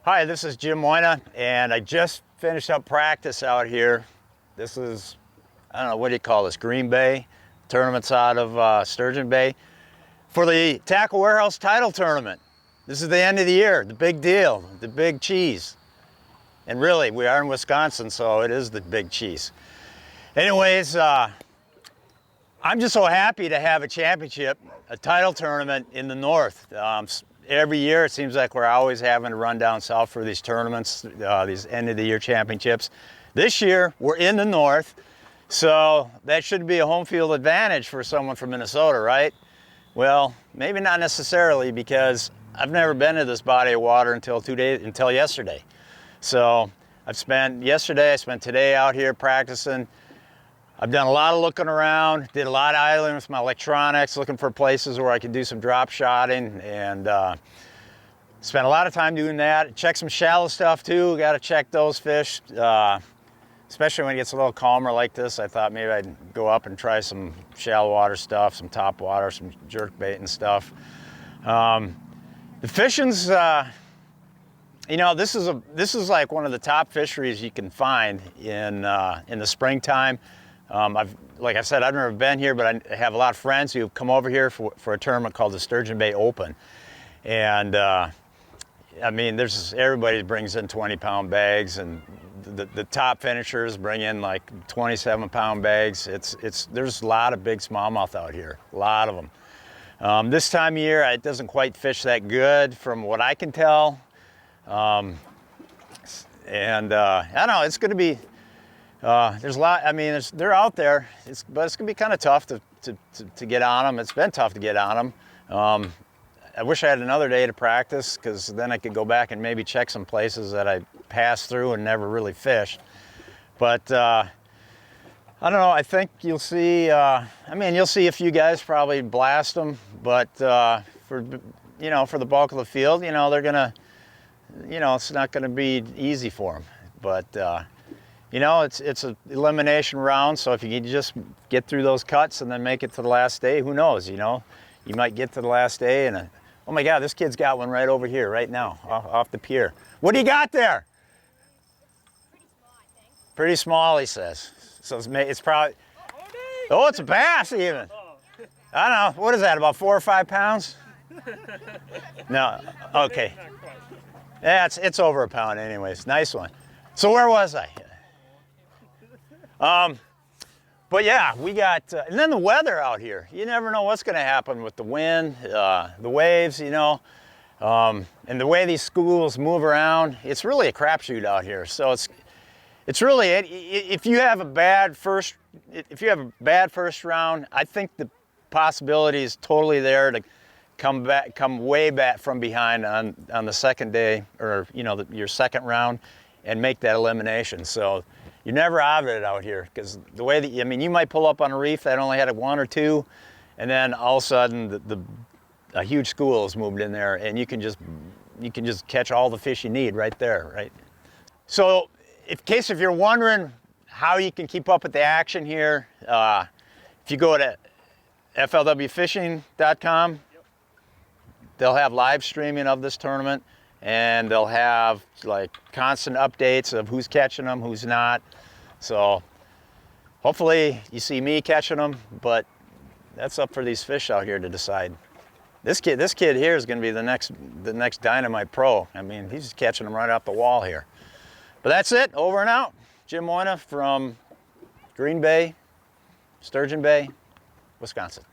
Hi, this is Jim Moynagh, and I just finished up practice out here. This is, I don't know, what do you call this, Green Bay? Tournament's out of Sturgeon Bay for the Tackle Warehouse title tournament. This is the end of the year, the big deal, the big cheese. And really, we are in Wisconsin, so it is the big cheese. Anyways, I'm just so happy to have a championship, a title tournament in the north. Every year, it seems like we're always having to run down south for these tournaments, these end-of-the-year championships. This year, we're in the north, so that should be a home field advantage for someone from Minnesota, right? Well, maybe not necessarily, because I've never been to this body of water until yesterday. So I spent today out here practicing. I've done a lot of looking around, did a lot of idling with my electronics, looking for places where I could do some drop shotting, and spent a lot of time doing that. Check some shallow stuff too, got to check those fish, especially when it gets a little calmer like this. I thought maybe I'd go up and try some shallow water stuff, some top water, some jerk bait and stuff. The fishing's, you know, this is like one of the top fisheries you can find in the springtime. Like I said, I've never been here, but I have a lot of friends who've come over here for a tournament called the Sturgeon Bay Open. And I mean, everybody brings in 20-pound bags, and the top finishers bring in like 27-pound bags. There's a lot of big smallmouth out here, a lot of them. This time of year, it doesn't quite fish that good from what I can tell. I don't know, it's going to be, there's a lot, I mean, they're out there, but it's going to be kind of tough to get on them. It's been tough to get on them. I wish I had another day to practice, because then I could go back and maybe check some places that I passed through and never really fished. But I don't know, I think you'll see, you'll see a few guys probably blast them, but for the bulk of the field, they're going to, it's not going to be easy for them. But it's an elimination round, so if you can just get through those cuts and then make it to the last day, who knows, you might get to the last day and, oh my God, this kid's got one right over here, right now, off the pier. What do you got there? Pretty small, I think. Pretty small, he says. So it's probably, oh, it's a bass even. I don't know, what is that, about 4 or 5 pounds? No, okay. Yeah, it's over a pound anyways, nice one. So where was I? But yeah, we got, and then the weather out here. You never know what's going to happen with the wind, the waves, and the way these schools move around. It's really a crapshoot out here. So it's really, if you have a bad first round, I think the possibility is totally there to come way back from behind on the second day, or your second round, and make that elimination. So you're never out of it out here, because the way that, you might pull up on a reef that only had 1 or 2, and then all of a sudden a huge school has moved in there, and you can just catch all the fish you need right there, right? So in case if you're wondering how you can keep up with the action here, if you go to flwfishing.com, they'll have live streaming of this tournament, and they'll have like constant updates of who's catching them, who's not. So hopefully you see me catching them, but that's up for these fish out here to decide. This kid here is going to be the next dynamite pro. He's catching them right off the wall here. But that's it, over and out. Jim Moynagh from Green Bay, Sturgeon Bay, Wisconsin.